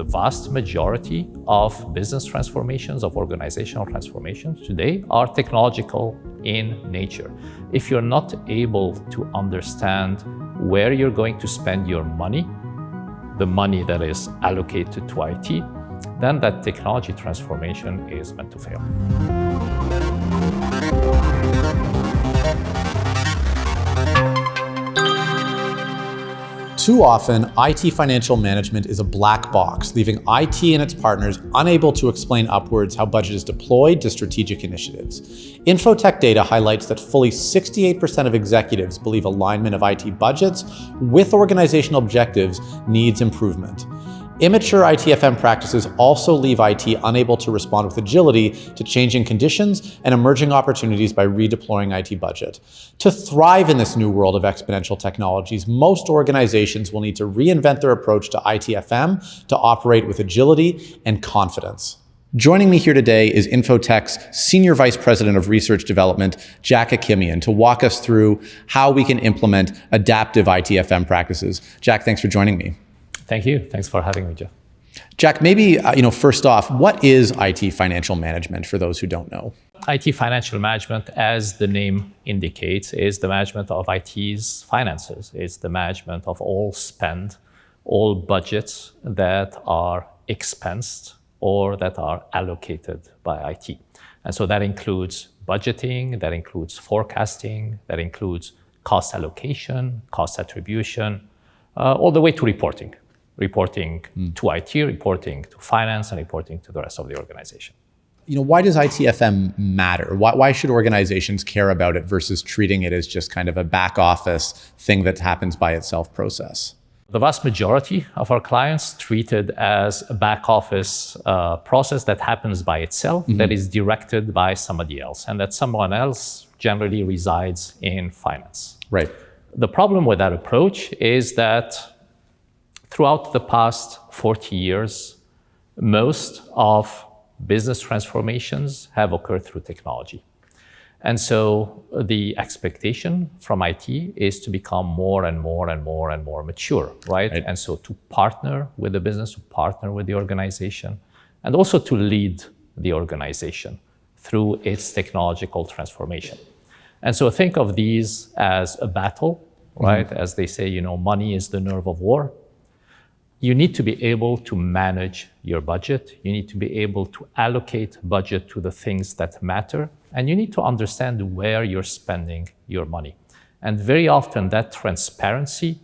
The vast majority of business transformations, of organizational transformations today are technological in nature. If you're not able to understand where you're going to spend your money, the money that is allocated to IT, then that technology transformation is meant to fail. Too often, IT financial management is a black box, leaving IT and its partners unable to explain upwards how budget is deployed to strategic initiatives. Infotech data highlights that fully 68% of executives believe alignment of IT budgets with organizational objectives needs improvement. Immature ITFM practices also leave IT unable to respond with agility to changing conditions and emerging opportunities by redeploying IT budget. To thrive in this new world of exponential technologies, most organizations will need to reinvent their approach to ITFM to operate with agility and confidence. Joining me here today is Infotech's Senior Vice President of Research Development, Jack Akimian, to walk us through how we can implement adaptive ITFM practices. Jack, thanks for joining me. Thank you. Thanks for having me, Jeff. Jack, maybe, first off, what is IT financial management for those who don't know? IT financial management, as the name indicates, is the management of IT's finances. It's the management of all spend, all budgets that are expensed or that are allocated by IT. And so that includes budgeting, that includes forecasting, that includes cost allocation, cost attribution, all the way to reporting to IT, reporting to finance, and reporting to the rest of the organization. Why does ITFM matter? Why should organizations care about it versus treating it as just kind of a back office thing that happens by itself process? The vast majority of our clients treat it as a back office process that happens by itself, that is directed by somebody else, and that someone else generally resides in finance. Right. The problem with that approach is that throughout the past 40 years, most of business transformations have occurred through technology. And so the expectation from IT is to become more and more and more and more mature, right? And so to partner with the business, to partner with the organization, and also to lead the organization through its technological transformation. And so think of these as a battle, right? As they say, money is the nerve of war. You need to be able to manage your budget. You need to be able to allocate budget to the things that matter. And you need to understand where you're spending your money. And very often that transparency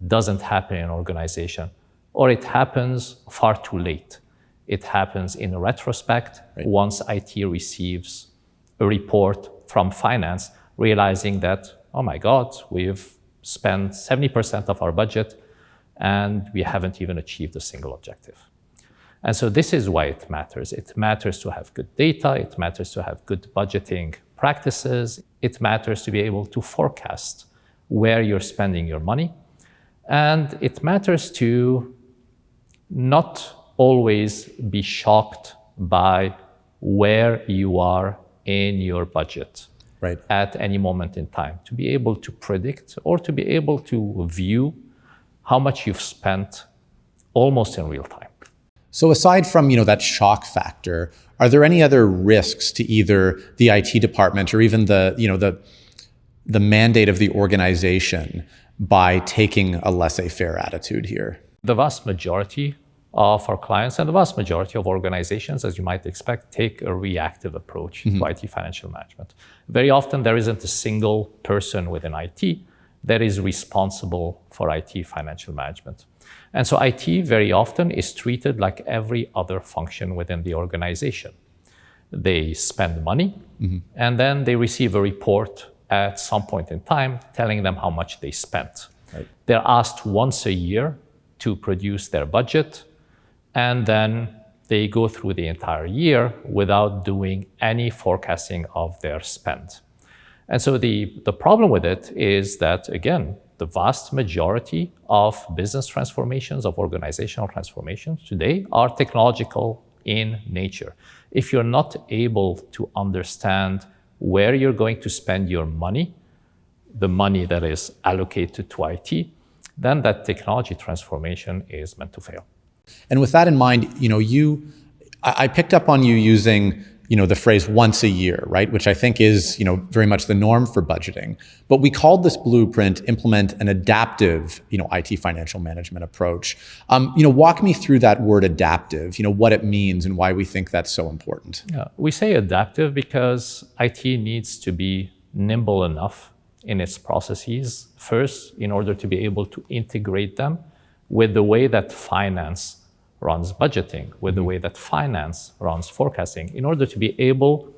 doesn't happen in an organization, or it happens far too late. It happens in retrospect, once IT receives a report from finance, realizing that, oh my God, we've spent 70% of our budget and we haven't even achieved a single objective. And so this is why it matters. It matters to have good data. It matters to have good budgeting practices. It matters to be able to forecast where you're spending your money. And it matters to not always be shocked by where you are in your budget at any moment in time, to be able to predict or to be able to view how much you've spent almost in real time. So aside from that shock factor, are there any other risks to either the IT department or even the mandate of the organization by taking a laissez-faire attitude here? The vast majority of our clients and the vast majority of organizations, as you might expect, take a reactive approach to IT financial management. Very often there isn't a single person within IT that is responsible for IT financial management. And so IT very often is treated like every other function within the organization. They spend money and then they receive a report at some point in time telling them how much they spent. They're asked once a year to produce their budget, and then they go through the entire year without doing any forecasting of their spend. And so the problem with it is that, again, the vast majority of business transformations, of organizational transformations today are technological in nature. If you're not able to understand where you're going to spend your money, the money that is allocated to IT, then that technology transformation is meant to fail. And with that in mind, I picked up on you using, the phrase once a year, right? Which I think is, very much the norm for budgeting. But we called this blueprint implement an adaptive, IT financial management approach. Walk me through that word adaptive, what it means and why we think that's so important. Yeah, we say adaptive because IT needs to be nimble enough in its processes first in order to be able to integrate them with the way that finance runs budgeting, with the way that finance runs forecasting, in order to be able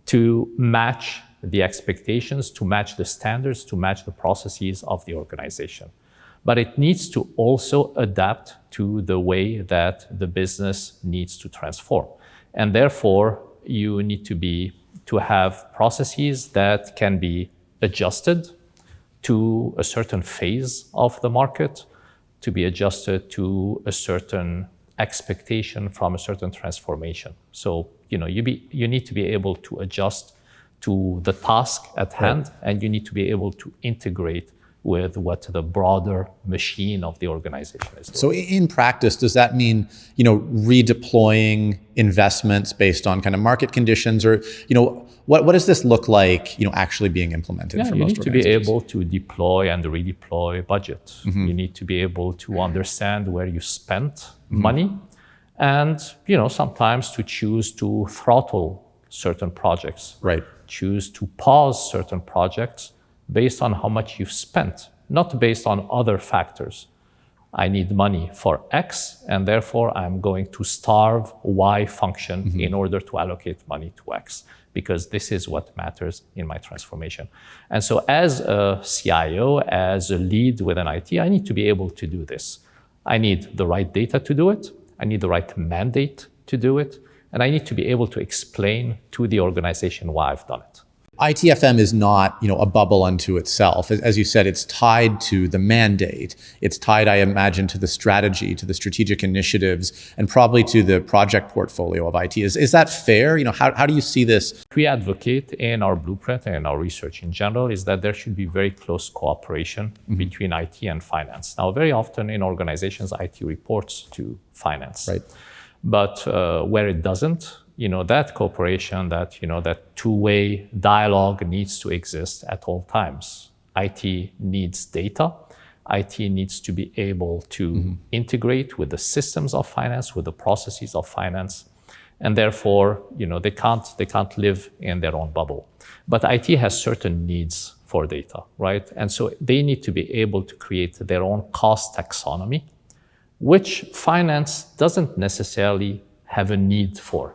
to match the expectations, to match the standards, to match the processes of the organization. But it needs to also adapt to the way that the business needs to transform. And therefore, you need to have processes that can be adjusted to a certain phase of the market, to be adjusted to a certain expectation from a certain transformation. So, you need to be able to adjust to the task at hand, and you need to be able to integrate with what the broader machine of the organization is doing. So in practice, does that mean, redeploying investments based on kind of market conditions, or, what does this look like, actually being implemented for most organizations? You need to be able to deploy and redeploy budget. Mm-hmm. You need to be able to understand where you spent money, and, sometimes to choose to throttle certain projects. Right. Choose to pause certain projects based on how much you've spent, not based on other factors. I need money for X, and therefore I'm going to starve Y function in order to allocate money to X, because this is what matters in my transformation. And so as a CIO, as a lead within IT, I need to be able to do this. I need the right data to do it. I need the right mandate to do it. And I need to be able to explain to the organization why I've done it. ITFM is not, a bubble unto itself. As you said, it's tied to the mandate. It's tied, I imagine, to the strategy, to the strategic initiatives, and probably to the project portfolio of IT. Is that fair? How do you see this? We advocate in our blueprint and in our research in general is that there should be very close cooperation between IT and finance. Now, very often in organizations, IT reports to finance. Right. But where it doesn't, that cooperation, that two-way dialogue needs to exist at all times. IT needs data. IT needs to be able to integrate with the systems of finance, with the processes of finance, and therefore, they can't live in their own bubble. But IT has certain needs for data, right? And so they need to be able to create their own cost taxonomy, which finance doesn't necessarily have a need for.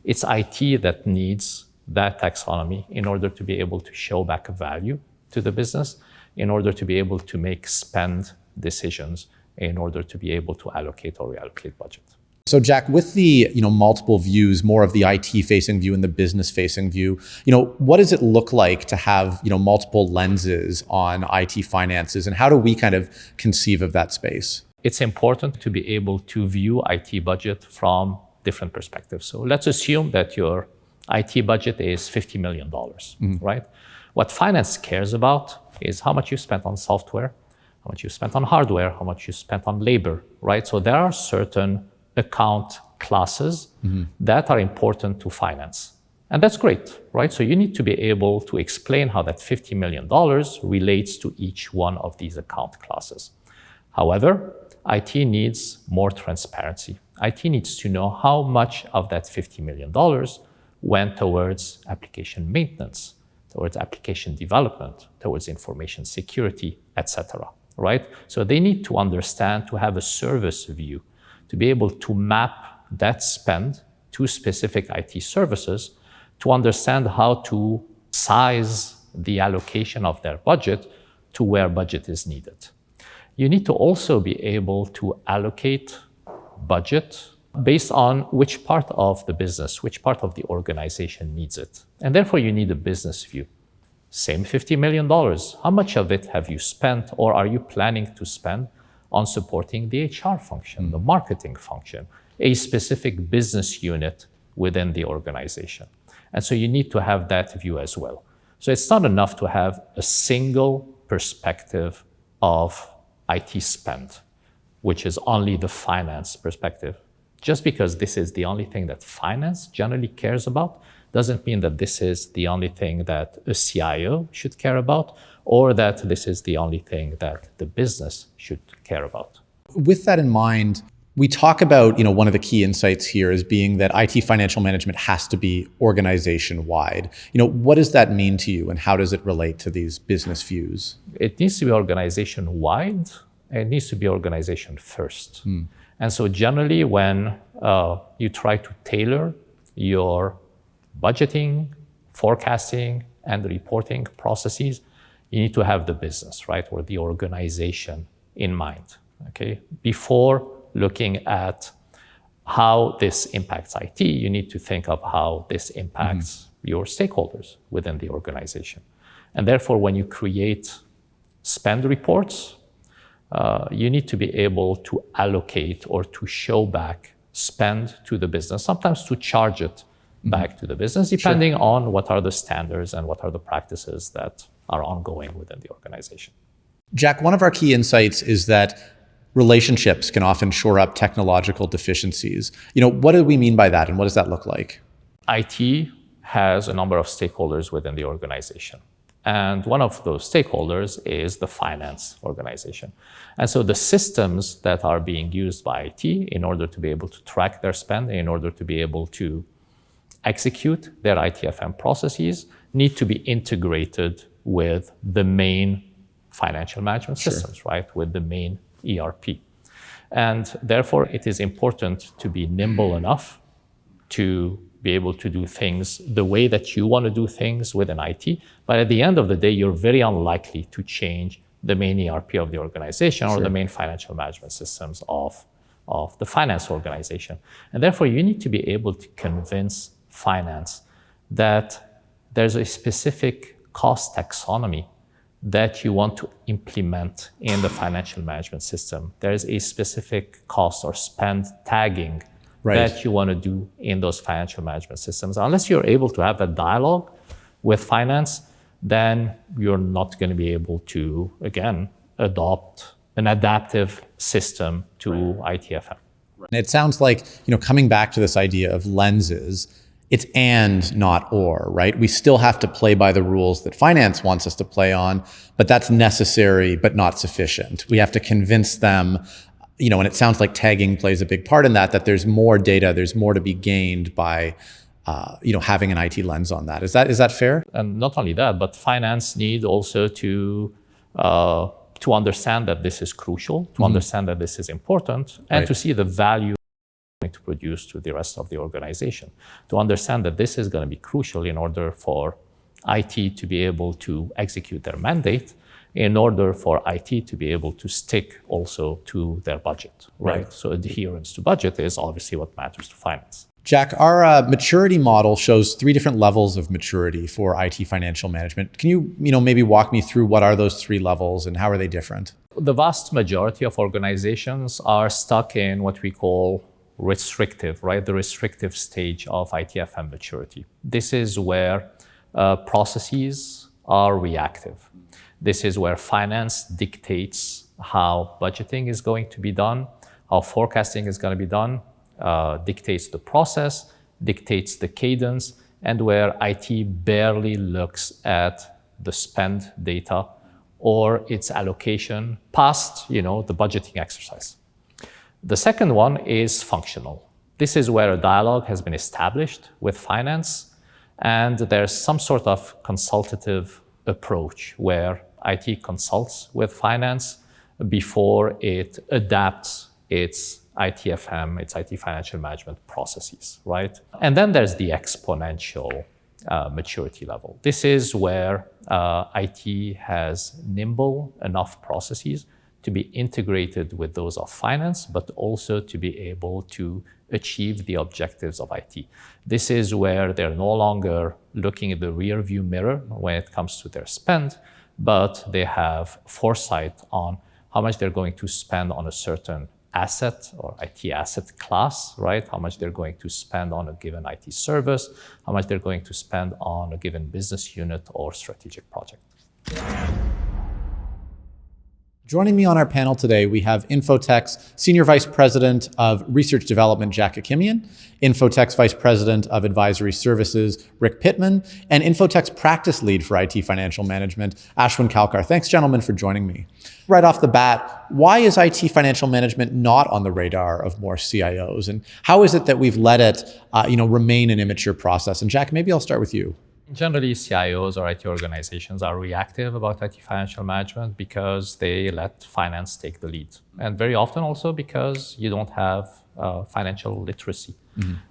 It's IT that needs that taxonomy in order to be able to show back a value to the business, in order to be able to make spend decisions, in order to be able to allocate or reallocate budget. So Jack, with the multiple views, more of the IT-facing view and the business-facing view, what does it look like to have multiple lenses on IT finances, and how do we kind of conceive of that space? It's important to be able to view IT budget from different perspectives. So let's assume that your IT budget is $50 million, right? What finance cares about is how much you spent on software, how much you spent on hardware, how much you spent on labor, right? So there are certain account classes that are important to finance. And that's great, right? So you need to be able to explain how that $50 million relates to each one of these account classes. However, IT needs more transparency. IT needs to know how much of that $50 million went towards application maintenance, towards application development, towards information security, etc., right? So they need to understand, to have a service view, to be able to map that spend to specific IT services, to understand how to size the allocation of their budget to where budget is needed. You need to also be able to allocate budget based on which part of the business, which part of the organization needs it. And therefore, you need a business view. Same $50 million. How much of it have you spent or are you planning to spend on supporting the HR function, the marketing function, a specific business unit within the organization? And so you need to have that view as well. So it's not enough to have a single perspective of IT spend. which is only the finance perspective. Just because this is the only thing that finance generally cares about doesn't mean that this is the only thing that a CIO should care about, or that this is the only thing that the business should care about. With that in mind, we talk about, one of the key insights here is being that IT financial management has to be organization-wide. What does that mean to you, and how does it relate to these business views? It needs to be organization-wide, and it needs to be organization first. And so generally when you try to tailor your budgeting, forecasting, and reporting processes, you need to have the business, right, or the organization in mind, okay? Before looking at how this impacts IT, you need to think of how this impacts your stakeholders within the organization. And therefore, when you create spend reports, you need to be able to allocate or to show back spend to the business, sometimes to charge it back to the business, depending on what are the standards and what are the practices that are ongoing within the organization. Jack, one of our key insights is that relationships can often shore up technological deficiencies. What do we mean by that, and what does that look like? IT has a number of stakeholders within the organization. And one of those stakeholders is the finance organization. And so the systems that are being used by IT in order to be able to track their spend, in order to be able to execute their ITFM processes, need to be integrated with the main financial management systems, right? With the main ERP. And therefore, it is important to be nimble enough to be able to do things the way that you want to do things within IT. But at the end of the day, you're very unlikely to change the main ERP of the organization or the main financial management systems of the finance organization. And therefore, you need to be able to convince finance that there's a specific cost taxonomy that you want to implement in the financial management system. There is a specific cost or spend tagging that you want to do in those financial management systems. Unless you're able to have that dialogue with finance, then you're not going to be able to, again, adopt an adaptive system to ITFM. It sounds like, coming back to this idea of lenses, it's and not or, right? We still have to play by the rules that finance wants us to play on, but that's necessary but not sufficient. We have to convince them, and it sounds like tagging plays a big part in that there's more data, there's more to be gained by, having an IT lens on that. Is that fair? And not only that, but finance need also to understand that this is crucial, to understand that this is important, and to see the value to produce to the rest of the organization, to understand that this is going to be crucial in order for IT to be able to execute their mandate, in order for IT to be able to stick also to their budget, right? So adherence to budget is obviously what matters to finance. Jack, our maturity model shows 3 different levels of maturity for IT financial management. Can you, maybe walk me through what are those 3 levels and how are they different? The vast majority of organizations are stuck in what we call restrictive, right? The restrictive stage of ITFM maturity. This is where processes are reactive. This is where finance dictates how budgeting is going to be done, how forecasting is going to be done, dictates the process, dictates the cadence, and where IT barely looks at the spend data or its allocation past, the budgeting exercise. The second one is functional. This is where a dialogue has been established with finance, and there's some sort of consultative approach where IT consults with finance before it adapts its ITFM, its IT financial management processes, right? And then there's the exponential maturity level. This is where IT has nimble enough processes to be integrated with those of finance, but also to be able to achieve the objectives of IT. This is where they're no longer looking at the rear view mirror when it comes to their spend, but they have foresight on how much they're going to spend on a certain asset or IT asset class, right? How much they're going to spend on a given IT service, how much they're going to spend on a given business unit or strategic project. Joining me on our panel today, we have Infotech's Senior Vice President of Research Development, Jack Akimian, Infotech's Vice President of Advisory Services, Rick Pittman, and Infotech's Practice Lead for IT Financial Management, Ashwin Kalkar. Thanks, gentlemen, for joining me. Right off the bat, why is IT financial management not on the radar of more CIOs? And how is it that we've let it remain an immature process? And Jack, maybe I'll start with you. Generally, CIOs or IT organizations are reactive about IT financial management because they let finance take the lead. And very often also because you don't have financial literacy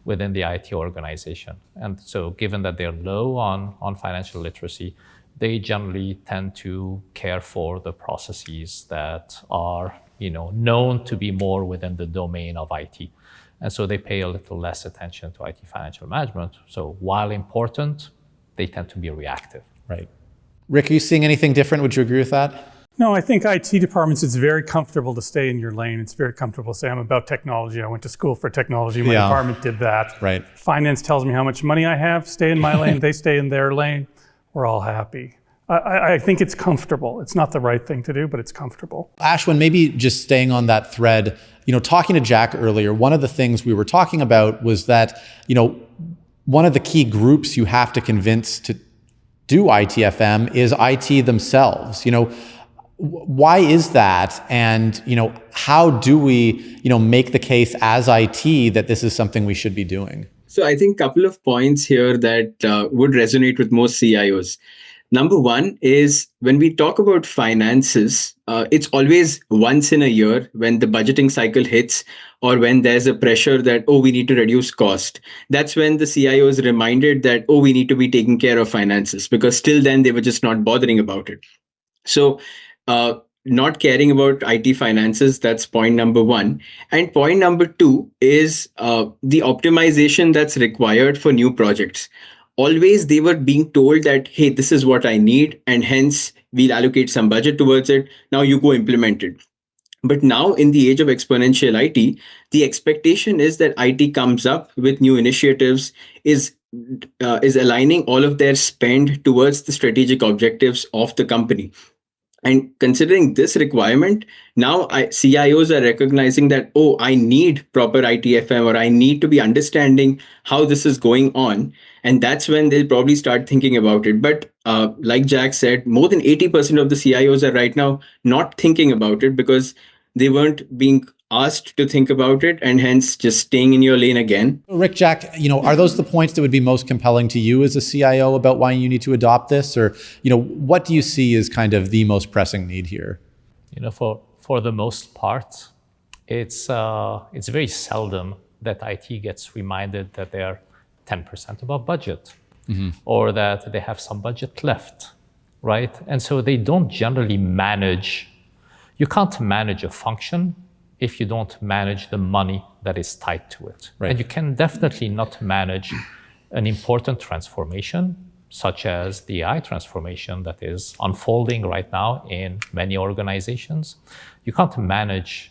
within the IT organization. And so given that they're low on financial literacy, they generally tend to care for the processes that are known to be more within the domain of IT. And so they pay a little less attention to IT financial management. So while important, they tend to be reactive. Right. Rick, are you seeing anything different? Would you agree with that? No, I think IT departments, it's very comfortable to stay in your lane. It's very comfortable to say, I'm about technology. I went to school for technology. My department did that. Right. Finance tells me how much money I have. Stay in my lane. They stay in their lane. We're all happy. I think it's comfortable. It's not the right thing to do, but it's comfortable. Ashwin, maybe just staying on that thread, talking to Jack earlier, one of the things we were talking about was that, one of the key groups you have to convince to do ITFM is IT themselves. Why is that? And, how do we, make the case as IT that this is something we should be doing? So I think a couple of points here that would resonate with most CIOs. Number one is when we talk about finances, it's always once in a year when the budgeting cycle hits or when there's a pressure that, we need to reduce cost. That's when the CIO is reminded that, we need to be taking care of finances, because till then they were just not bothering about it. So not caring about IT finances, that's point number one. And point number two is the optimization that's required for new projects. Always they were being told that, hey, this is what I need, and hence we'll allocate some budget towards it. Now you go implement it. But now in the age of exponential IT, the expectation is that IT comes up with new initiatives, is aligning all of their spend towards the strategic objectives of the company. And considering this requirement, now CIOs are recognizing that, I need proper ITFM, or I need to be understanding how this is going on. And that's when they'll probably start thinking about it. But like Jack said, more than 80% of the CIOs are right now not thinking about it because they weren't being asked to think about it, and hence just staying in your lane again. Rick, Jack, are those the points that would be most compelling to you as a CIO about why you need to adopt this? Or, what do you see as kind of the most pressing need here? For the most part, it's very seldom that IT gets reminded that they're 10% above budget or that they have some budget left, right? And so they don't generally manage. You can't manage a function if you don't manage the money that is tied to it. Right. And you can definitely not manage an important transformation, such as the AI transformation that is unfolding right now in many organizations. You can't manage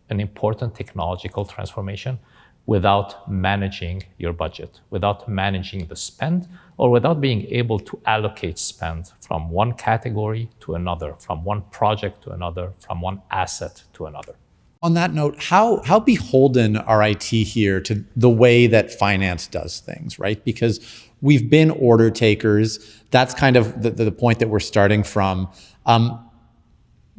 an important technological transformation without managing your budget, without managing the spend, or without being able to allocate spend from one category to another, from one project to another, from one asset to another. On that note, how beholden are IT here to the way that finance does things, right? Because we've been order takers. That's kind of the point that we're starting from.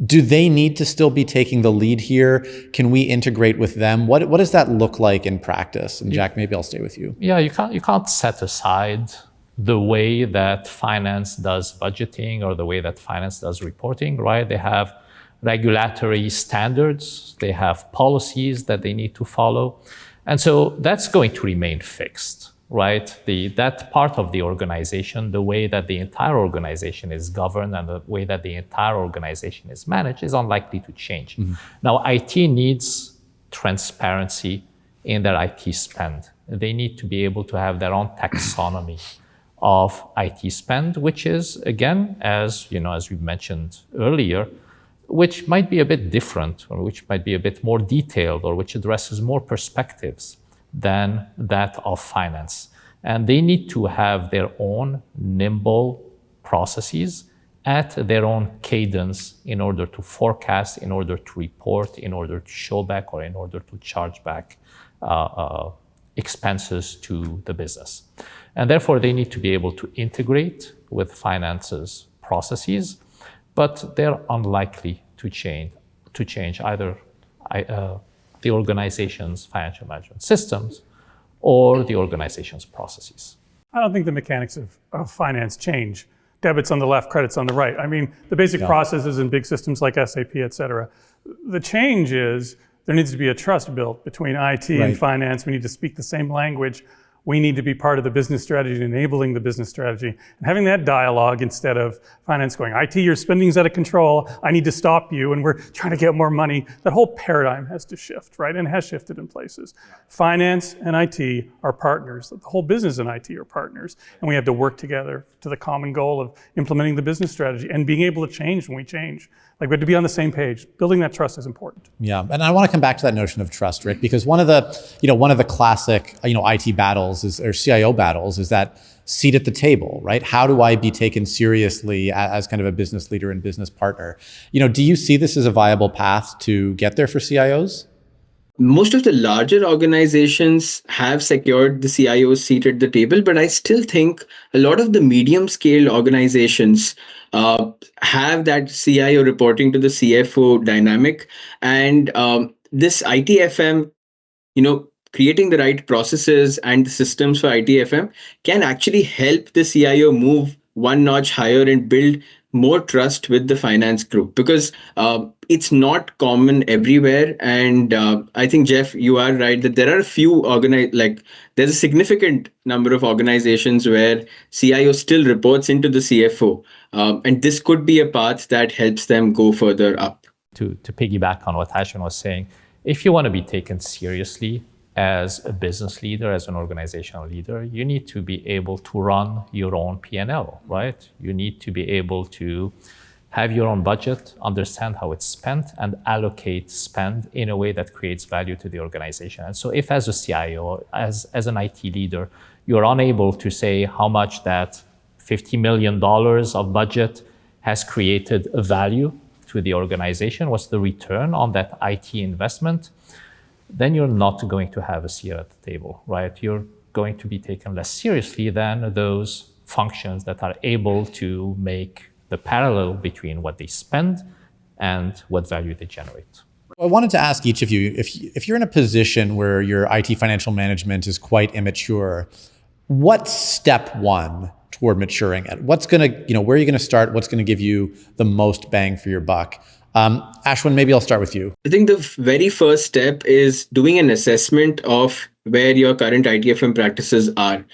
Do they need to still be taking the lead here? Can we integrate with them? What does that look like in practice? And Jack, maybe I'll stay with you. Yeah, you can't set aside the way that finance does budgeting or the way that finance does reporting, right? They have regulatory standards, they have policies that they need to follow. And so that's going to remain fixed, right? That part of the organization, the way that the entire organization is governed and the way that the entire organization is managed is unlikely to change. Mm-hmm. Now, IT needs transparency in their IT spend. They need to be able to have their own taxonomy of IT spend, which is, again, as we mentioned earlier, which might be a bit different, or which might be a bit more detailed, or which addresses more perspectives than that of finance. And they need to have their own nimble processes at their own cadence in order to forecast, in order to report, in order to show back, or in order to charge back expenses to the business. And therefore, they need to be able to integrate with finance's processes, but they're unlikely to change either the organization's financial management systems or the organization's processes. I don't think the mechanics of finance change. Debits on the left, credits on the right. I mean, the basic processes in big systems like SAP, et cetera. The change is there needs to be a trust built between IT and finance. We need to speak the same language. We need to be part of the business strategy, enabling the business strategy, and having that dialogue instead of finance going, IT, your spending's out of control. I need to stop you, and we're trying to get more money. That whole paradigm has to shift, right? And has shifted in places. Finance and IT are partners. The whole business and IT are partners, and we have to work together to the common goal of implementing the business strategy and being able to change when we change. Like, we have to be on the same page. Building that trust is important. Yeah, and I want to come back to that notion of trust, Rick, because one of the classic, IT battles or CIO battles is that seat at the table, right? How do I be taken seriously as kind of a business leader and business partner? Do you see this as a viable path to get there for CIOs? Most of the larger organizations have secured the CIO's seat at the table, but I still think a lot of the medium-scale organizations have that CIO reporting to the CFO dynamic. And this ITFM, creating the right processes and the systems for ITFM can actually help the CIO move one notch higher and build more trust with the finance group, because it's not common everywhere. And I think, Jeff, you are right that there are a few there's a significant number of organizations where CIO still reports into the CFO. And this could be a path that helps them go further up. To piggyback on what Ashwin was saying, if you want to be taken seriously as a business leader, as an organizational leader, you need to be able to run your own P&L, right? You need to be able to have your own budget, understand how it's spent, and allocate spend in a way that creates value to the organization. And so if as a CIO, as an IT leader, you're unable to say how much that $50 million of budget has created a value to the organization, what's the return on that IT investment, then you're not going to have a seat at the table, right? You're going to be taken less seriously than those functions that are able to make the parallel between what they spend and what value they generate. I wanted to ask each of you, if you're in a position where your IT financial management is quite immature, what's step one toward maturing it? What's going to, where are you going to start? What's going to give you the most bang for your buck? Ashwin, maybe I'll start with you. I think the very first step is doing an assessment of where your current ITFM practices are.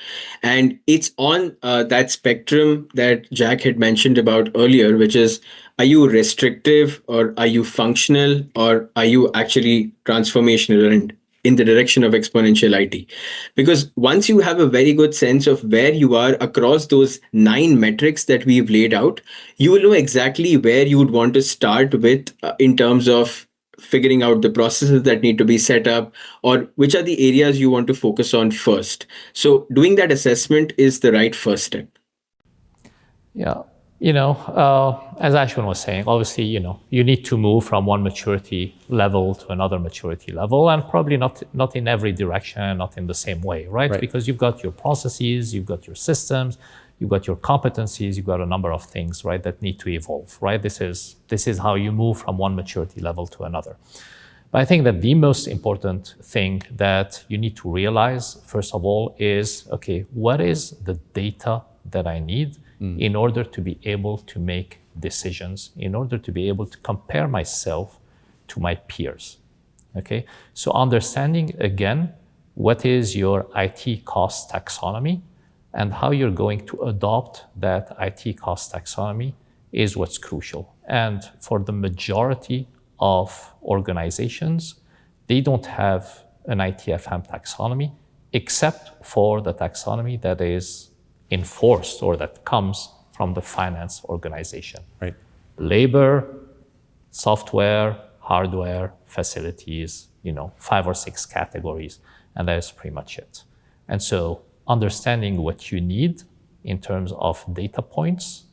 And it's on that spectrum that Jack had mentioned about earlier, which is, are you restrictive or are you functional or are you actually transformational and in the direction of exponential IT? Because once you have a very good sense of where you are across those 9 metrics that we've laid out, you will know exactly where you would want to start with in terms of figuring out the processes that need to be set up or which are the areas you want to focus on first. So doing that assessment is the right first step. Yeah. As Ashwin was saying, obviously, you need to move from one maturity level to another maturity level, and probably not in every direction, not in the same way, right? Because you've got your processes, you've got your systems, you've got your competencies, you've got a number of things, right, that need to evolve, right? This is how you move from one maturity level to another. But I think that the most important thing that you need to realize, first of all, is, okay, what is the data that I need in order to be able to make decisions, in order to be able to compare myself to my peers, okay? So understanding, again, what is your IT cost taxonomy and how you're going to adopt that IT cost taxonomy is what's crucial. And for the majority of organizations, they don't have an ITFM taxonomy, except for the taxonomy that is enforced or that comes from the finance organization. Right. Labor, software, hardware, facilities, 5 or 6 categories, and that is pretty much it. And so understanding what you need in terms of data points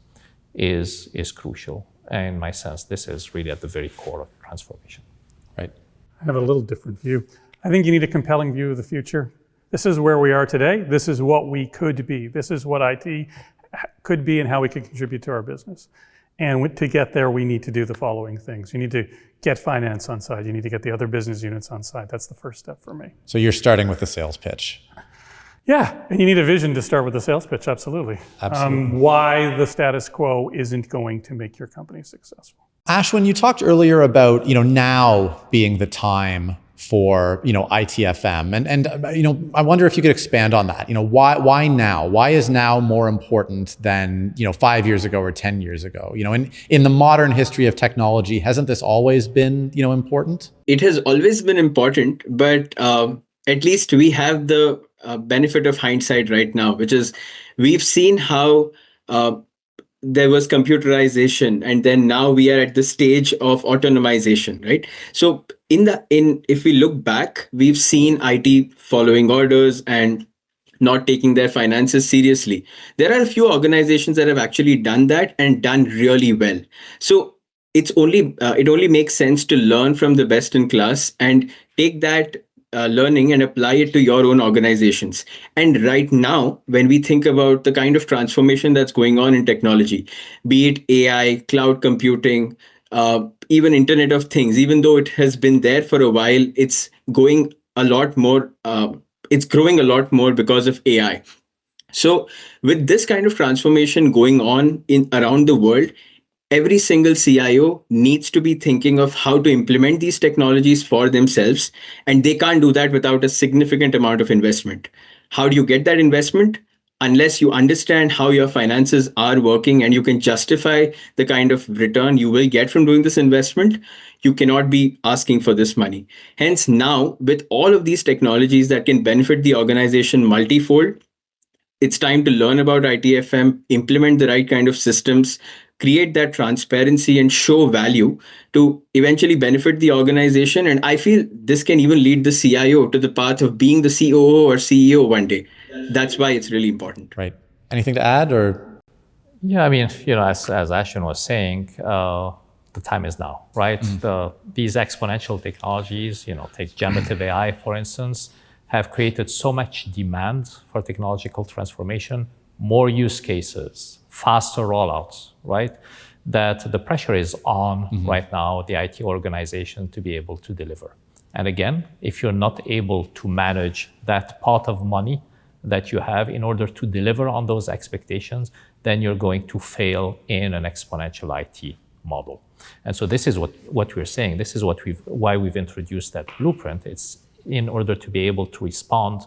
is crucial. And in my sense, this is really at the very core of transformation. Right. I have a little different view. I think you need a compelling view of the future. This is where we are today. This is what we could be. This is what IT could be and how we could contribute to our business. And to get there, we need to do the following things. You need to get finance on side. You need to get the other business units on side. That's the first step for me. So you're starting with the sales pitch. Yeah, and you need a vision to start with the sales pitch, absolutely. Absolutely. Why the status quo isn't going to make your company successful. Ashwin, you talked earlier about, now being the time for, ITFM. And I wonder if you could expand on that. Why now? Why is now more important than, 5 years ago or 10 years ago? In the modern history of technology, hasn't this always been, important? It has always been important, but at least we have the benefit of hindsight right now, which is we've seen how there was computerization, and then now we are at the stage of autonomization, right? So if we look back, we've seen IT following orders and not taking their finances seriously. There are a few organizations that have actually done that and done really well. So it only makes sense to learn from the best in class and take that learning and apply it to your own organizations. And right now, when we think about the kind of transformation that's going on in technology, be it AI, cloud computing, even Internet of Things, even though it has been there for a while, it's going a lot more. It's growing a lot more because of AI. So with this kind of transformation going on around the world, every single CIO needs to be thinking of how to implement these technologies for themselves, and they can't do that without a significant amount of investment. How do you get that investment? Unless you understand how your finances are working and you can justify the kind of return you will get from doing this investment, you cannot be asking for this money. Hence, now, with all of these technologies that can benefit the organization multifold, it's time to learn about ITFM, implement the right kind of systems, create that transparency and show value to eventually benefit the organization. And I feel this can even lead the CIO to the path of being the COO or CEO one day. That's why it's really important. Right. Anything to add or? Yeah, I mean, as Ashwin was saying, the time is now, right? These exponential technologies, take generative AI, for instance, have created so much demand for technological transformation, more use cases, faster rollouts, right? That the pressure is on right now, the IT organization to be able to deliver. And again, if you're not able to manage that pot of money that you have in order to deliver on those expectations, then you're going to fail in an exponential IT model. And so this is what we're saying. This is why we've introduced that blueprint. It's in order to be able to respond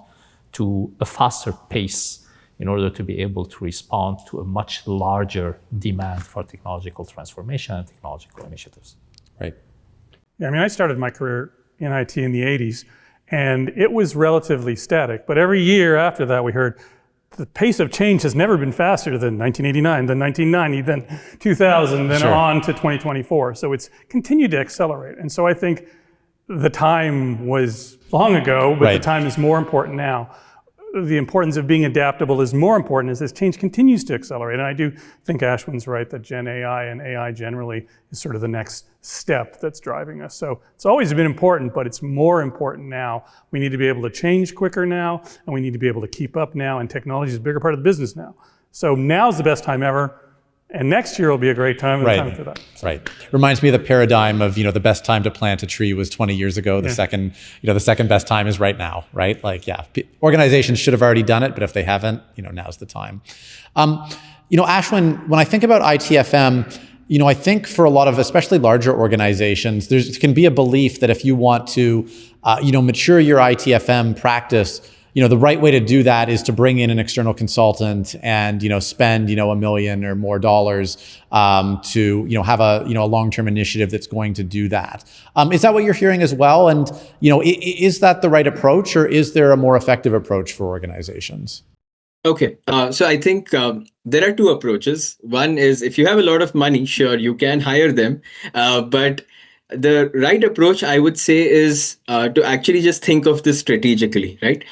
to a faster pace, in order to be able to respond to a much larger demand for technological transformation and technological initiatives. Right. Yeah, I mean, I started my career in IT in the 80s, and it was relatively static. But every year after that, we heard the pace of change has never been faster than 1989, then 1990, then 2000, then on to 2024. So it's continued to accelerate. And so I think the time was long ago, but the time is more important now. The importance of being adaptable is more important as this change continues to accelerate. And I do think Ashwin's right that Gen AI and AI generally is sort of the next step that's driving us. So it's always been important, but it's more important now. We need to be able to change quicker now, and we need to be able to keep up now, and technology is a bigger part of the business now. So now's the best time ever. And next year will be a great time. And the time after that. Right. Reminds me of the paradigm of, the best time to plant a tree was 20 years ago. The second best time is right now, right? Organizations should have already done it, but if they haven't, now's the time. Ashwin, when I think about ITFM, I think for a lot of, especially larger organizations, there can be a belief that if you want to, mature your ITFM practice, the right way to do that is to bring in an external consultant and, spend, $1 million or more dollars to, have a long-term initiative that's going to do that. Is that what you're hearing as well? And, is that the right approach, or is there a more effective approach for organizations? Okay. So I think there are two approaches. One is if you have a lot of money, sure, you can hire them. But the right approach, I would say, is to actually just think of this strategically, right?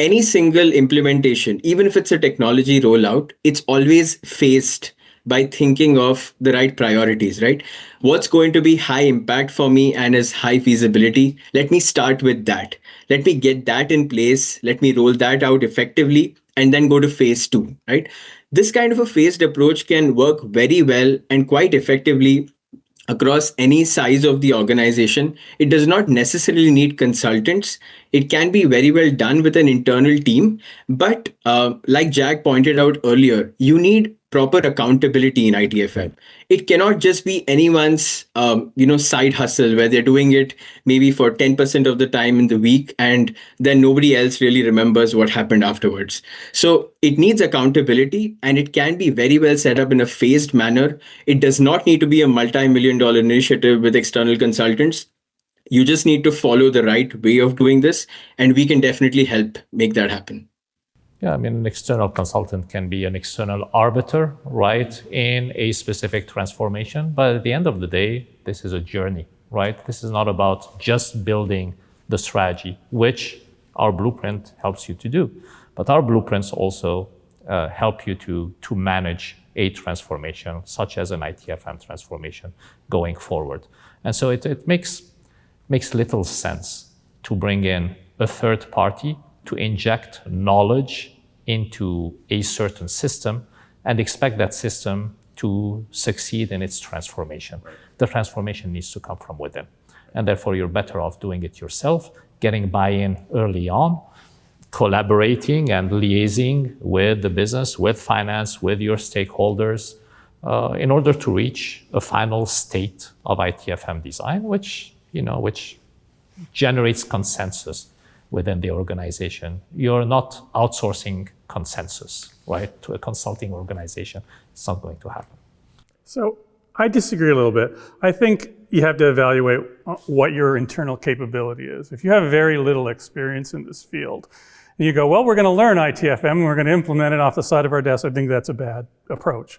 Any single implementation, even if it's a technology rollout, it's always phased by thinking of the right priorities, right? What's going to be high impact for me and is high feasibility? Let me start with that. Let me get that in place. Let me roll that out effectively and then go to phase two, right? This kind of a phased approach can work very well and quite effectively across any size of the organization. It does not necessarily need consultants. It can be very well done with an internal team. But like Jack pointed out earlier, you need proper accountability in ITFM. It cannot just be anyone's side hustle where they're doing it maybe for 10% of the time in the week and then nobody else really remembers what happened afterwards. So it needs accountability, and it can be very well set up in a phased manner. It does not need to be a multi-million-dollar initiative with external consultants. You just need to follow the right way of doing this, and we can definitely help make that happen. Yeah, I mean, an external consultant can be an external arbiter, right, in a specific transformation. But at the end of the day, this is a journey, right? This is not about just building the strategy, which our blueprint helps you to do. But our blueprints also help you to manage a transformation, such as an ITFM transformation going forward. And so it makes little sense to bring in a third party to inject knowledge into a certain system and expect that system to succeed in its transformation. The transformation needs to come from within. And therefore, you're better off doing it yourself, getting buy-in early on, collaborating and liaising with the business, with finance, with your stakeholders, in order to reach a final state of ITFM design, which generates consensus within the organization. You're not outsourcing consensus, right, to a consulting organization. It's not going to happen. So I disagree a little bit. I think you have to evaluate what your internal capability is. If you have very little experience in this field, and you go, well, we're going to learn ITFM and we're going to implement it off the side of our desk, I think that's a bad approach.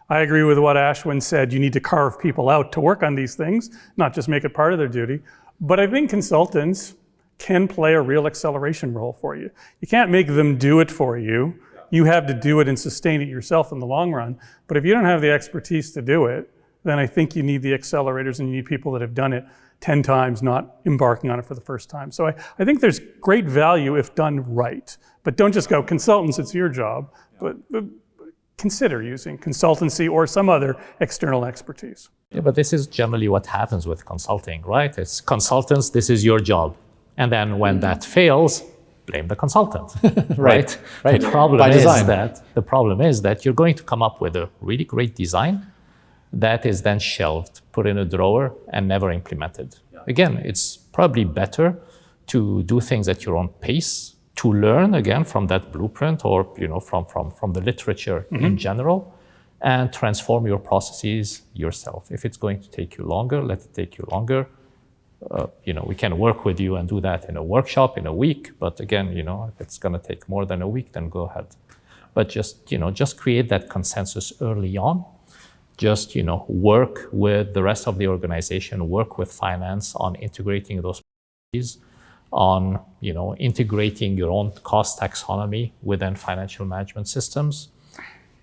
I agree with what Ashwin said. You need to carve people out to work on these things, not just make it part of their duty. But I think consultants can play a real acceleration role for you. You can't make them do it for you. You have to do it and sustain it yourself in the long run. But if you don't have the expertise to do it, then I think you need the accelerators and you need people that have done it 10 times, not embarking on it for the first time. So I think there's great value if done right. But don't just go, consultants, it's your job. But consider using consultancy or some other external expertise. Yeah, but this is generally what happens with consulting, right? It's consultants, this is your job. And then when that fails, blame the consultant, right? Right. The problem By is design. that you're going to come up with a really great design that is then shelved, put in a drawer, and never implemented. Yeah. Again, it's probably better to do things at your own pace, to learn again from that blueprint or from the literature in general, and transform your processes yourself. If it's going to take you longer, let it take you longer. We can work with you and do that in a workshop in a week. But again, if it's going to take more than a week, then go ahead. But just create that consensus early on. Just, work with the rest of the organization, work with finance on integrating those policies, on, integrating your own cost taxonomy within financial management systems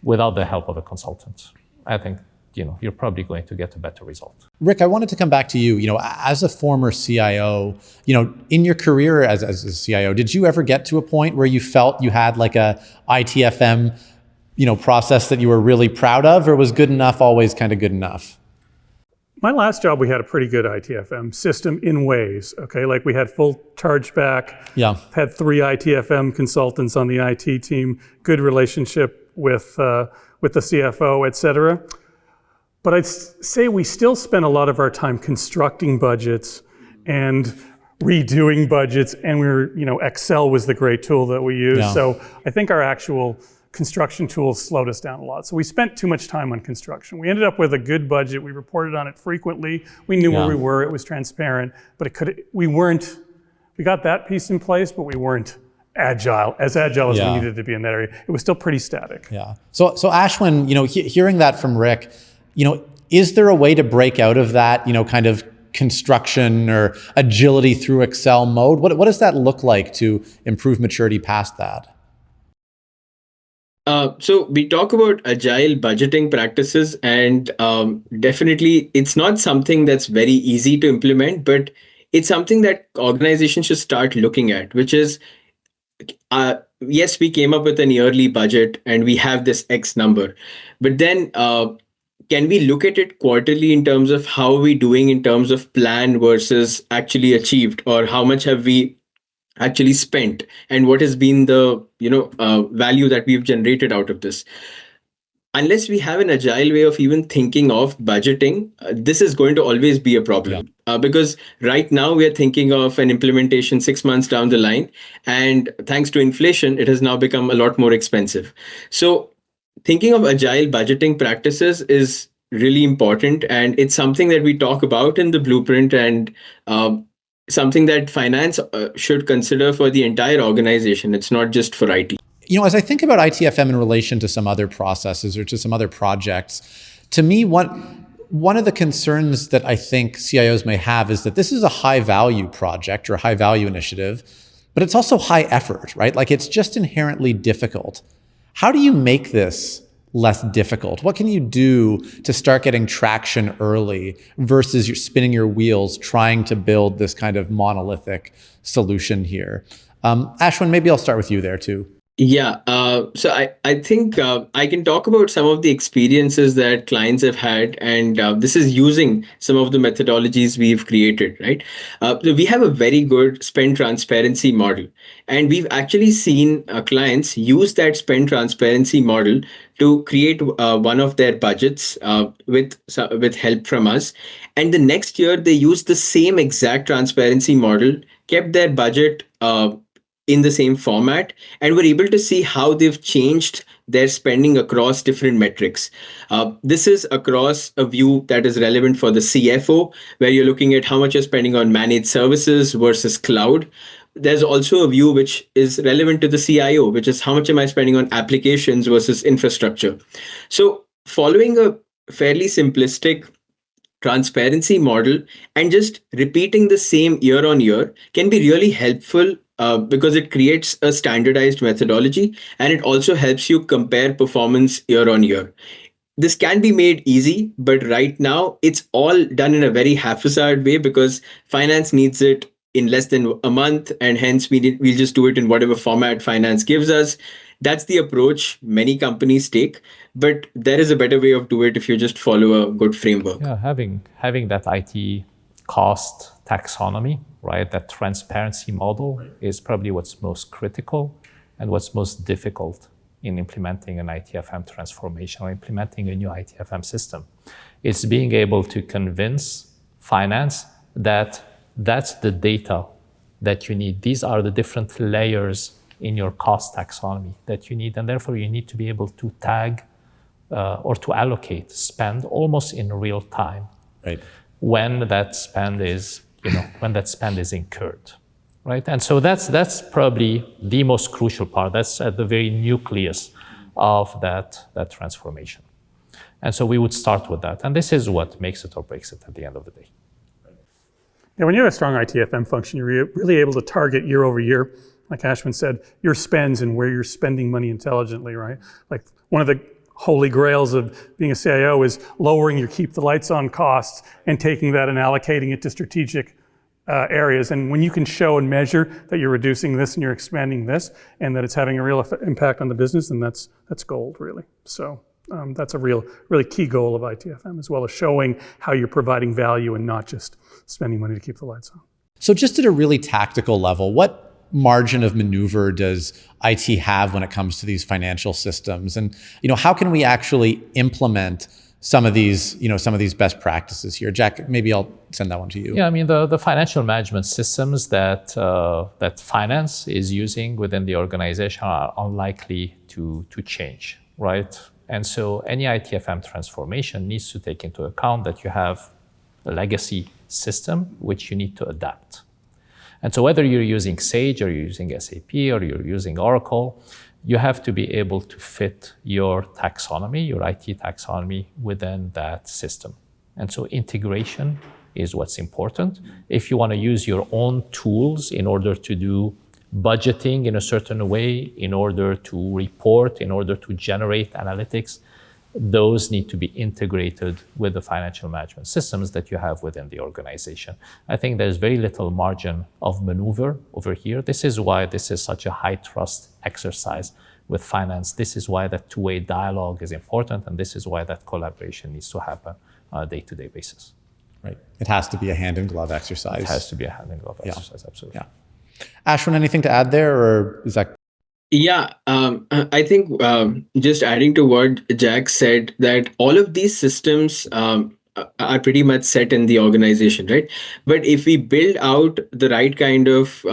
without the help of a consultant. I think you're probably going to get a better result. Rick, I wanted to come back to you. As a former CIO, in your career as a CIO, did you ever get to a point where you felt you had like a ITFM, process that you were really proud of, or was good enough always kind of good enough? My last job, we had a pretty good ITFM system in ways, okay? Like we had full chargeback, had 3 ITFM consultants on the IT team, good relationship with the CFO, et cetera. But I'd say we still spent a lot of our time constructing budgets and redoing budgets, and Excel was the great tool that we used. Yeah. So I think our actual construction tools slowed us down a lot. So we spent too much time on construction. We ended up with a good budget. We reported on it frequently. We knew where we were. It was transparent, but we got that piece in place, but we weren't agile as we needed to be in that area. It was still pretty static. Yeah. So Ashwin, hearing that from Rick, is there a way to break out of that, kind of construction or agility through Excel mode? What does that look like to improve maturity past that? So we talk about agile budgeting practices, and definitely it's not something that's very easy to implement, but it's something that organizations should start looking at, which is yes, we came up with an yearly budget and we have this X number, but then can we look at it quarterly in terms of how are we doing in terms of plan versus actually achieved, or how much have we actually spent, and what has been the value that we've generated out of this? Unless we have an agile way of even thinking of budgeting, this is going to always be a problem. Because right now we are thinking of an implementation 6 months down the line, and thanks to inflation, it has now become a lot more expensive. So thinking of agile budgeting practices is really important, and it's something that we talk about in the blueprint, and something that finance should consider for the entire organization. It's not just for IT. As I think about ITFM in relation to some other processes or to some other projects, to me, one of the concerns that I think CIOs may have is that this is a high value project or a high value initiative, but it's also high effort, right? Like, it's just inherently difficult. How do you make this less difficult? What can you do to start getting traction early versus you're spinning your wheels trying to build this kind of monolithic solution here? Ashwin, maybe I'll start with you there too. Yeah, so I think I can talk about some of the experiences that clients have had, and this is using some of the methodologies we've created, right? So we have a very good spend transparency model, and we've actually seen clients use that spend transparency model to create one of their budgets with help from us. And the next year, they used the same exact transparency model, kept their budget in the same format, and we're able to see how they've changed their spending across different metrics. This is across a view that is relevant for the CFO, where you're looking at how much you're spending on managed services versus cloud. There's also a view which is relevant to the CIO, which is how much am I spending on applications versus infrastructure. So following a fairly simplistic transparency model and just repeating the same year on year can be really helpful, because it creates a standardized methodology, and it also helps you compare performance year on year. This can be made easy, but right now it's all done in a very haphazard way because finance needs it in less than a month, and hence we'll just do it in whatever format finance gives us. That's the approach many companies take, but there is a better way of doing it if you just follow a good framework. Yeah, having that IT cost taxonomy, right? That transparency model is probably what's most critical and what's most difficult in implementing an ITFM transformation or implementing a new ITFM system. It's being able to convince finance that that's the data that you need. These are the different layers in your cost taxonomy that you need, and therefore you need to be able to tag or to allocate spend almost in real time, right, when that spend is incurred, right? And so that's probably the most crucial part. That's at the very nucleus of that transformation. And so we would start with that, and this is what makes it or breaks it at the end of the day. Yeah, when you have a strong ITFM function, you're really able to target year over year, like Ashwin said, your spends and where you're spending money intelligently, right? Like, one of the holy grails of being a CIO is lowering your keep the lights on costs and taking that and allocating it to strategic areas. And when you can show and measure that you're reducing this and you're expanding this and that it's having a real impact on the business, then that's gold, really. So that's a really key goal of ITFM, as well as showing how you're providing value and not just spending money to keep the lights on. So just at a really tactical level, what margin of maneuver does IT have when it comes to these financial systems? And how can we actually implement some of these best practices here? Jack, maybe I'll send that one to you. Yeah, I mean, the financial management systems that finance is using within the organization are unlikely to change, right? And so any ITFM transformation needs to take into account that you have a legacy system which you need to adapt. And so whether you're using Sage or you're using SAP or you're using Oracle, you have to be able to fit your taxonomy, your IT taxonomy, within that system. And so integration is what's important. If you want to use your own tools in order to do budgeting in a certain way, in order to report, in order to generate analytics, those need to be integrated with the financial management systems that you have within the organization. I think there's very little margin of maneuver over here. This is why this is such a high trust exercise with finance. This is why that two-way dialogue is important, and this is why that collaboration needs to happen on a day-to-day basis. Right. It has to be a hand-in-glove exercise. It has to be a hand-in-glove exercise, absolutely. Yeah. Ashwin, anything to add there, or is that? Yeah, I think just adding to what Jack said, that all of these systems are pretty much set in the organization, right? But if we build out the right kind of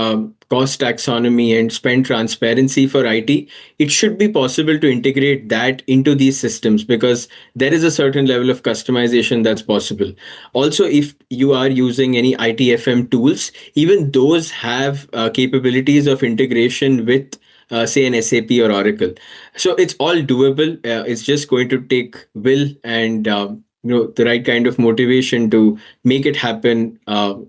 cost taxonomy and spend transparency for IT, it should be possible to integrate that into these systems, because there is a certain level of customization that's possible. Also, if you are using any ITFM tools, even those have capabilities of integration with say an SAP or Oracle. So it's all doable. It's just going to take will and the right kind of motivation to make it happen, to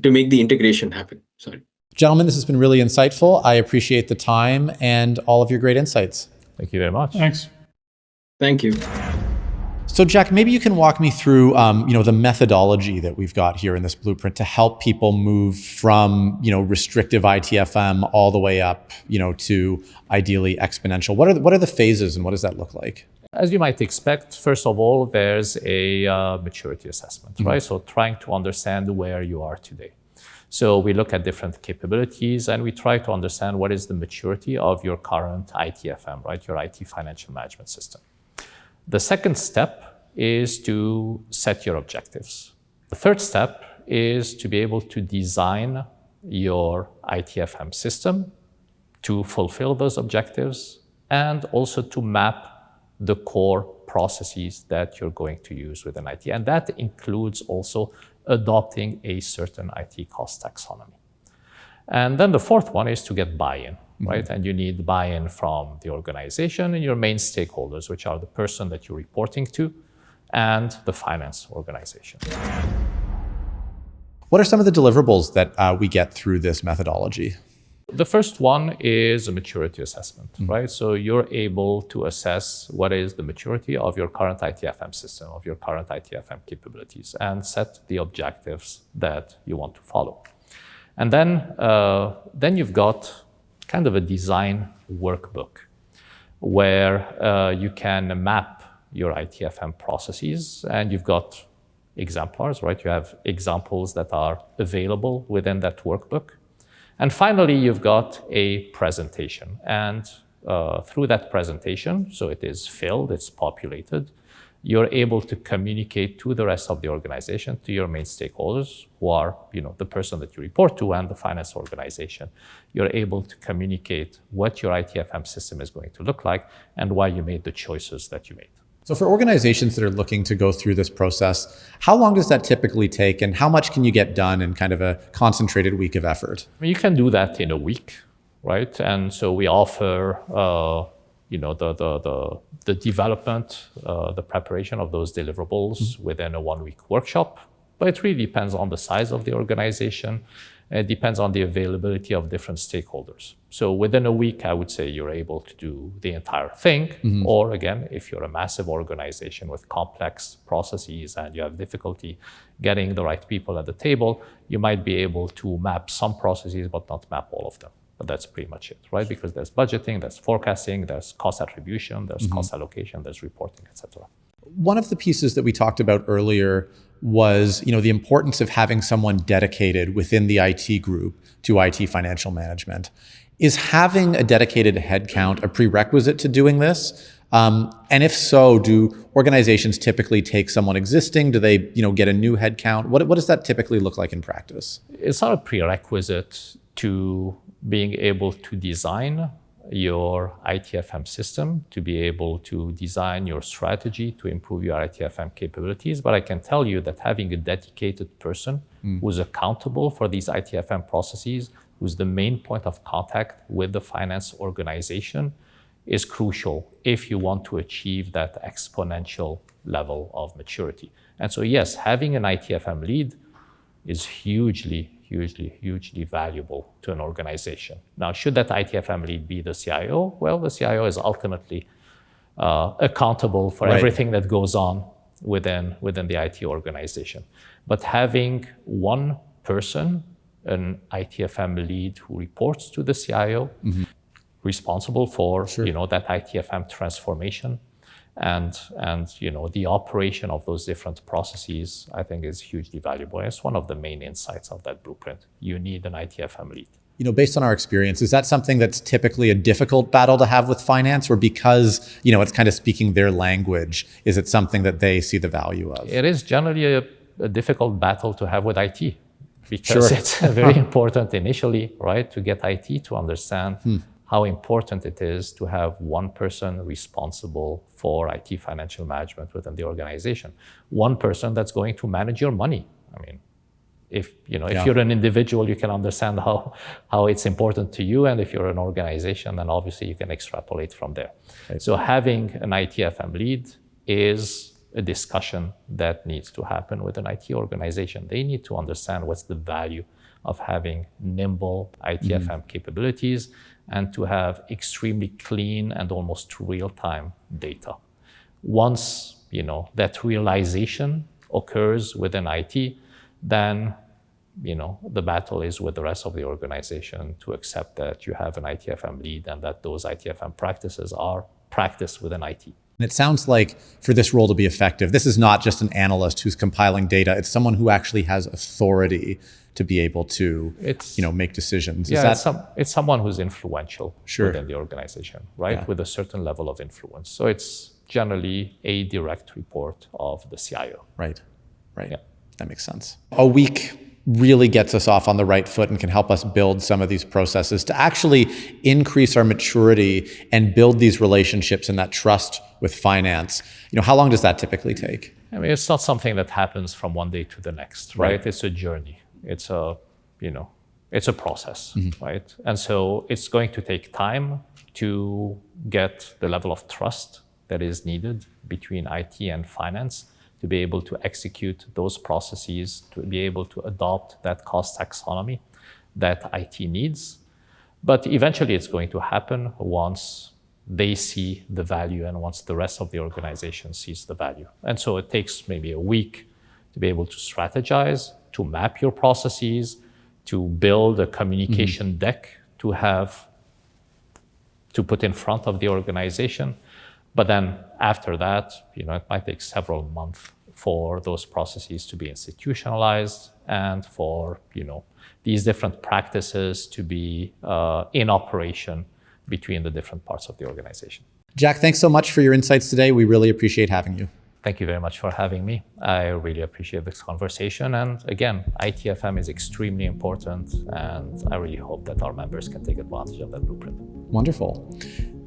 make the integration happen. Sorry. Gentlemen, this has been really insightful. I appreciate the time and all of your great insights. Thank you very much. Thanks. Thank you. So Jack, maybe you can walk me through, the methodology that we've got here in this blueprint to help people move from, restrictive ITFM all the way up, to ideally exponential. What are the phases, and what does that look like? As you might expect, first of all, there's a maturity assessment, right? So trying to understand where you are today. So we look at different capabilities, and we try to understand what is the maturity of your current ITFM, right? Your IT financial management system. The second step is to set your objectives. The third step is to be able to design your ITFM system to fulfill those objectives, and also to map the core processes that you're going to use within IT. And that includes also adopting a certain IT cost taxonomy. And then the fourth one is to get buy-in. Right? And you need buy-in from the organization and your main stakeholders, which are the person that you're reporting to and the finance organization. What are some of the deliverables that we get through this methodology? The first one is a maturity assessment, right? So you're able to assess what is the maturity of your current ITFM system, of your current ITFM capabilities, and set the objectives that you want to follow. And then you've got kind of a design workbook where you can map your ITFM processes, and you've got exemplars, right? You have examples that are available within that workbook. And finally, you've got a presentation. And through that presentation, so it is filled, it's populated, you're able to communicate to the rest of the organization, to your main stakeholders, who are the person that you report to and the finance organization. You're able to communicate what your ITFM system is going to look like and why you made the choices that you made. So for organizations that are looking to go through this process, how long does that typically take, and how much can you get done in kind of a concentrated week of effort? You can do that in a week, right? And so we offer the development, the preparation of those deliverables within a 1-week workshop. But it really depends on the size of the organization. It depends on the availability of different stakeholders. So within a week, I would say you're able to do the entire thing. Or again, if you're a massive organization with complex processes and you have difficulty getting the right people at the table, you might be able to map some processes, but not map all of them. But that's pretty much it, right? Because there's budgeting, there's forecasting, there's cost attribution, there's cost allocation, there's reporting, etc. One of the pieces that we talked about earlier was, the importance of having someone dedicated within the IT group to IT financial management. Is having a dedicated headcount a prerequisite to doing this? And if so, do organizations typically take someone existing? Do they, get a new headcount? What does that typically look like in practice? It's not a prerequisite to being able to design your ITFM system, to be able to design your strategy to improve your ITFM capabilities. But I can tell you that having a dedicated person who's accountable for these ITFM processes, who's the main point of contact with the finance organization, is crucial if you want to achieve that exponential level of maturity. And so yes, having an ITFM lead is hugely hugely valuable to an organization. Now, should that ITFM lead be the CIO? Well, the CIO is ultimately accountable for everything that goes on within the IT organization. But having one person, an ITFM lead who reports to the CIO, responsible for that ITFM transformation and the operation of those different processes, I think is hugely valuable. It's one of the main insights of that blueprint. You need an ITFM lead. Based on our experience, is that something that's typically a difficult battle to have with finance, or because, it's kind of speaking their language, is it something that they see the value of? It is generally a difficult battle to have with IT, because it's very important initially, right, to get IT to understand how important it is to have one person responsible for IT financial management within the organization. One person that's going to manage your money. I mean, if you're an individual, you can understand how it's important to you, and if you're an organization, then obviously you can extrapolate from there. Right. So having an ITFM lead is a discussion that needs to happen with an IT organization. They need to understand what's the value of having nimble ITFM capabilities and to have extremely clean and almost real-time data. Once that realization occurs within IT, then the battle is with the rest of the organization to accept that you have an ITFM lead and that those ITFM practices are practiced within IT. And it sounds like for this role to be effective, this is not just an analyst who's compiling data. It's someone who actually has authority to be able to make decisions. Yeah, it's someone who's influential within the organization, right? Yeah. With a certain level of influence. So it's generally a direct report of the CIO. Right. Yeah. That makes sense. A week really gets us off on the right foot and can help us build some of these processes to actually increase our maturity and build these relationships and that trust with finance. How long does that typically take? I mean, it's not something that happens from one day to the next, right? It's a journey. It's a process, right? And so it's going to take time to get the level of trust that is needed between IT and finance to be able to execute those processes, to be able to adopt that cost taxonomy that IT needs. But eventually it's going to happen once they see the value and once the rest of the organization sees the value. And so it takes maybe a week to be able to strategize, to map your processes, to build a communication deck to put in front of the organization. But then after that, it might take several months for those processes to be institutionalized and for, these different practices to be in operation between the different parts of the organization. Jack, thanks so much for your insights today. We really appreciate having you. Thank you very much for having me. I really appreciate this conversation. And again, ITFM is extremely important, and I really hope that our members can take advantage of that blueprint. Wonderful.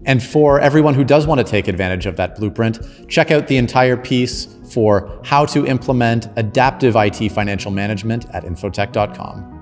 And for everyone who does want to take advantage of that blueprint, check out the entire piece for how to implement adaptive IT financial management at infotech.com.